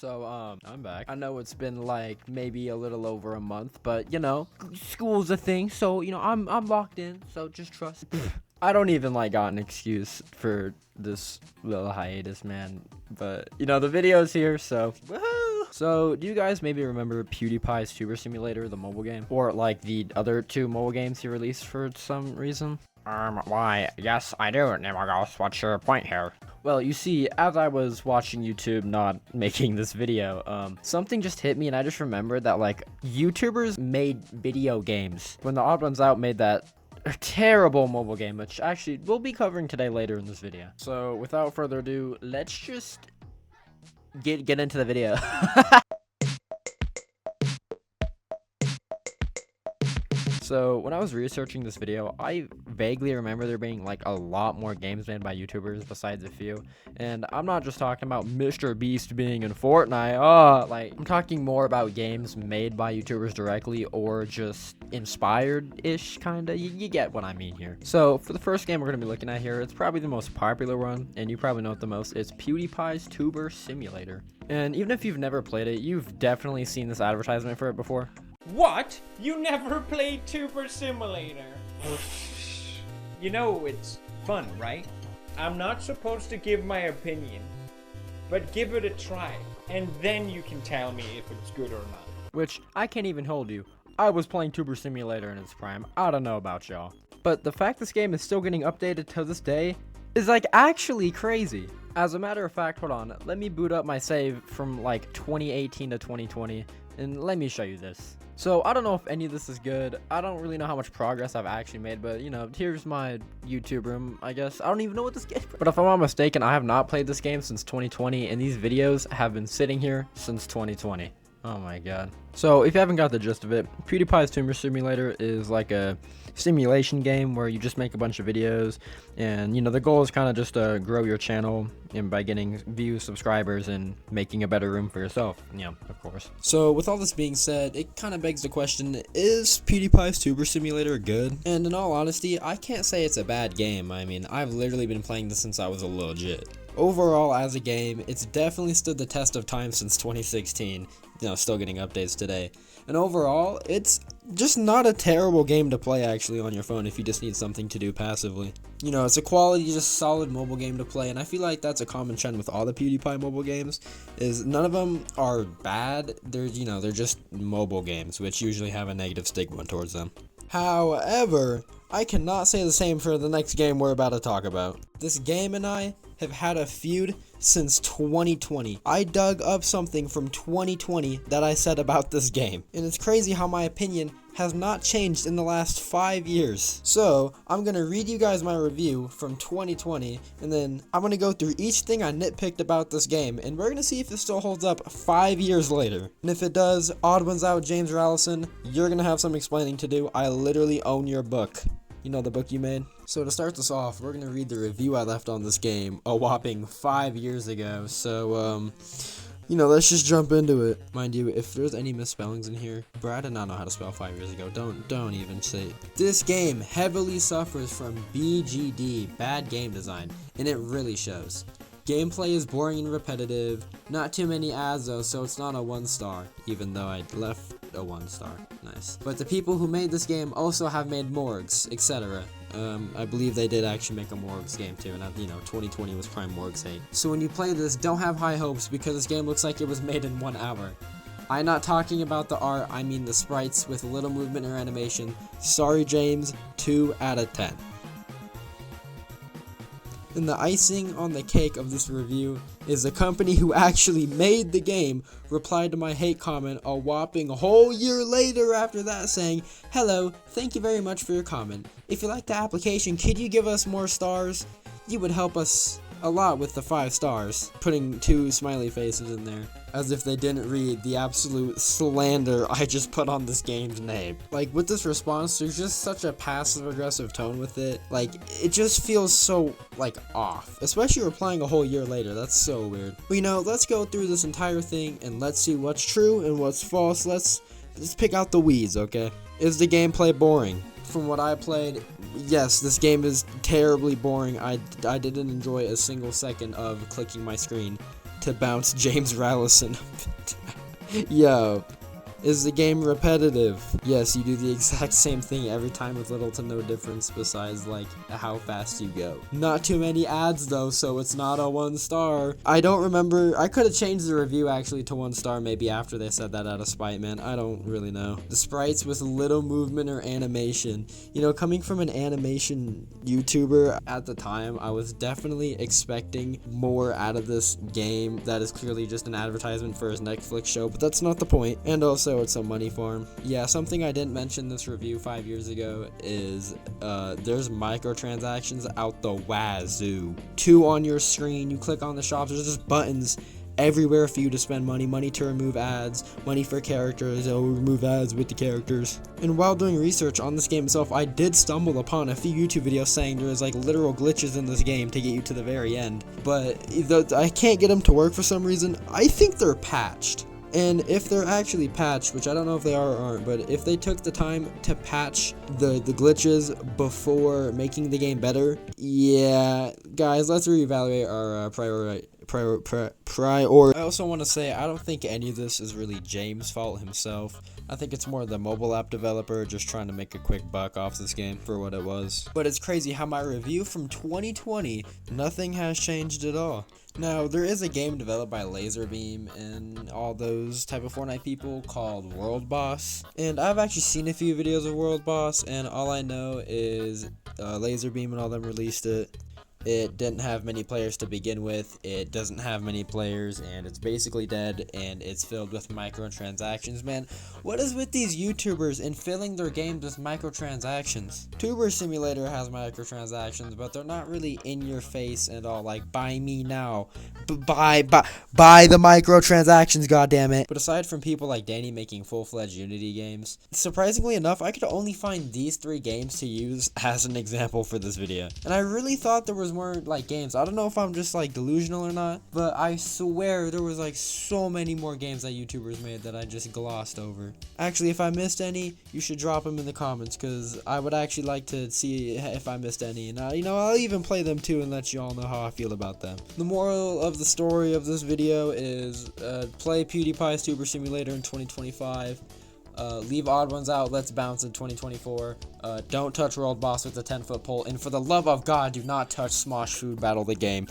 So, I'm back. I know it's been like maybe a little over a month, but you know, school's a thing, so you know, I'm locked in, so just trust. I don't even like got an excuse for this little hiatus, man. But you know, the video's here, so woohoo! So, do you guys maybe remember PewDiePie's Tuber Simulator, the mobile game? Or like the other two mobile games he released for some reason? Why, yes, I do, Nimagos. What's your point here? Well, you see, as I was watching YouTube, not making this video, something just hit me, and I just remembered that, like, YouTubers made video games when the Odd Ones Out made that terrible mobile game, which actually we'll be covering today later in this video. So, without further ado, let's just get into the video. So, when I was researching this video, I vaguely remember there being, like, a lot more games made by YouTubers besides a few. And I'm not just talking about Mr. Beast being in Fortnite. Like, I'm talking more about games made by YouTubers directly or just inspired-ish, kinda. You get what I mean here. So, for the first game we're gonna be looking at here, it's probably the most popular one, and you probably know it the most. It's PewDiePie's Tuber Simulator. And even if you've never played it, you've definitely seen this advertisement for it before. What? You never played Tuber Simulator? You know it's fun, right? I'm not supposed to give my opinion, but give it a try, and then you can tell me if it's good or not. Which, I can't even hold you. I was playing Tuber Simulator in its prime. I don't know about y'all. But the fact this game is still getting updated to this day is like actually crazy. As a matter of fact, hold on, let me boot up my save from like 2018 to 2020, and let me show you this. So, I don't know if any of this is good. I don't really know how much progress I've actually made, but, you know, here's my YouTube room, I guess. I don't even know what this game is. But if I'm not mistaken, I have not played this game since 2020, and these videos have been sitting here since 2020. Oh my god. So, if you haven't got the gist of it, PewDiePie's Tuber Simulator is like a simulation game where you just make a bunch of videos, and you know, the goal is kind of just to grow your channel and by getting views, subscribers, and making a better room for yourself, you know, of course. So with all this being said, it kind of begs the question, is PewDiePie's Tuber Simulator good? And in all honesty, I can't say it's a bad game. I mean, I've literally been playing this since I was a little jit. Overall, as a game, it's definitely stood the test of time since 2016, you know, still getting updates today. And overall, it's just not a terrible game to play actually on your phone if you just need something to do passively. You know, it's a quality, just solid mobile game to play, and I feel like that's a common trend with all the PewDiePie mobile games, is none of them are bad. They're, you know, they're just mobile games, which usually have a negative stigma towards them. However, I cannot say the same for the next game we're about to talk about. This game and I have had a feud since 2020. I dug up something from 2020 that I said about this game, and it's crazy how my opinion has not changed in the last 5 years. So, I'm gonna read you guys my review from 2020, and then I'm gonna go through each thing I nitpicked about this game, and we're gonna see if it still holds up 5 years later. And if it does, Odd Ones Out, James or Allison, you're gonna have some explaining to do. I literally own your book. You know, the book you made? So to start this off, we're going to read the review I left on this game a whopping 5 years ago. So, you know, let's just jump into it. Mind you, if there's any misspellings in here, bro, I did not know how to spell 5 years ago. Don't even say it. This game heavily suffers from BGD, bad game design, and it really shows. Gameplay is boring and repetitive, not too many ads though, so it's not a 1 star, even though I left a 1 star. Nice. But the people who made this game also have made Morgs, etc. I believe they did actually make a Morgs game too, and you know, 2020 was prime Morgs 8. So when you play this, don't have high hopes because this game looks like it was made in 1 hour. I'm not talking about the art, I mean the sprites with little movement or animation. Sorry James, 2 out of 10. And the icing on the cake of this review is the company who actually made the game replied to my hate comment a whopping whole year later after that, saying, "Hello, thank you very much for your comment. If you like the application, could you give us more stars? You would help us a lot with the 5 stars. Putting 2 smiley faces in there, as if they didn't read the absolute slander I just put on this game's name. Like, with this response, there's just such a passive-aggressive tone with it. Like, it just feels so, like, off. Especially replying a whole year later, that's so weird. But, you know, let's go through this entire thing, and let's see what's true and what's false. Let's pick out the weeds, okay? Is the gameplay boring? From what I played, yes, this game is terribly boring. I didn't enjoy a single second of clicking my screen. to bounce James Rallison. Yo. Is the game repetitive? Yes, you do the exact same thing every time with little to no difference besides like how fast you go. Not too many ads though, so it's not a 1 star. I don't remember. I could have changed the review actually to 1 star maybe after they said that out of spite, man. I don't really know. The sprites with little movement or animation. You know, coming from an animation YouTuber at the time, I was definitely expecting more out of this game that is clearly just an advertisement for his Netflix show, but that's not the point. And also it's some money for him. Yeah, something I didn't mention in this review 5 years ago is there's microtransactions out the wazoo. 2 on your screen, you click on the shops, there's just buttons everywhere for you to spend money. Money to remove ads, money for characters, it'll remove ads with the characters. And while doing research on this game itself, I did stumble upon a few YouTube videos saying there's like literal glitches in this game to get you to the very end. But I can't get them to work for some reason. I think they're patched. And if they're actually patched, which I don't know if they are or aren't, but if they took the time to patch the glitches before making the game better, yeah, guys, let's reevaluate our priority. I also want to say I don't think any of this is really James' fault himself. I think it's more the mobile app developer just trying to make a quick buck off this game for what it was. But it's crazy how my review from 2020, nothing has changed at all. Now, there is a game developed by Laserbeam and all those type of Fortnite people called World Boss. And I've actually seen a few videos of World Boss, and all I know is Laserbeam and all them released it. It didn't have many players to begin with, it doesn't have many players, and it's basically dead, and it's filled with microtransactions. Man, what is with these YouTubers and filling their games with microtransactions? Tuber Simulator has microtransactions, but they're not really in your face and all like, buy me now, buy the microtransactions, goddammit. But aside from people like Danny making full-fledged Unity games, surprisingly enough, I could only find these 3 games to use as an example for this video. And I really thought there was more like games. I don't know if I'm just like delusional or not, but I swear there was like so many more games that YouTubers made that I just glossed over. Actually, if I missed any, you should drop them in the comments, because I would actually like to see if I missed any, and you know, I'll even play them too and let you all know how I feel about them. The moral of the story of this video is play PewDiePie's Tuber Simulator in 2025. Leave odd ones out, let's bounce in 2024. Don't touch World Boss with a 10-foot pole, and for the love of God, do not touch Smosh Food Battle the game.